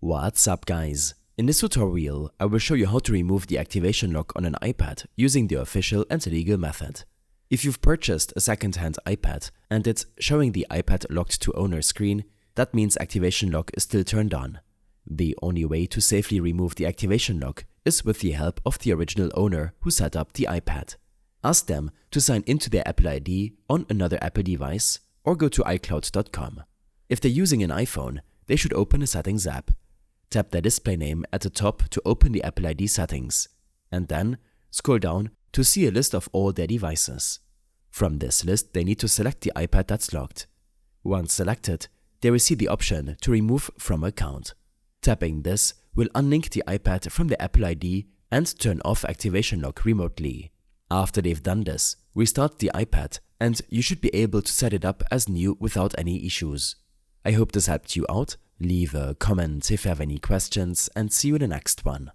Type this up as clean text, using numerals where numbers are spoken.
What's up guys? In this tutorial, I will show you how to remove the activation lock on an iPad using the official and legal method. If you've purchased a second-hand iPad and it's showing the iPad locked to owner screen, that means activation lock is still turned on. The only way to safely remove the activation lock is with the help of the original owner who set up the iPad. Ask them to sign into their Apple ID on another Apple device or go to iCloud.com. If they're using an iPhone, they should open a Settings app. Tap the display name at the top to open the Apple ID settings, and then scroll down to see a list of all their devices. From this list, they need to select the iPad that's locked. Once selected, they will see the option to remove from account. Tapping this will unlink the iPad from the Apple ID and turn off activation lock remotely. After they've done this, restart the iPad and you should be able to set it up as new without any issues. I hope this helped you out. Leave a comment if you have any questions and see you in the next one.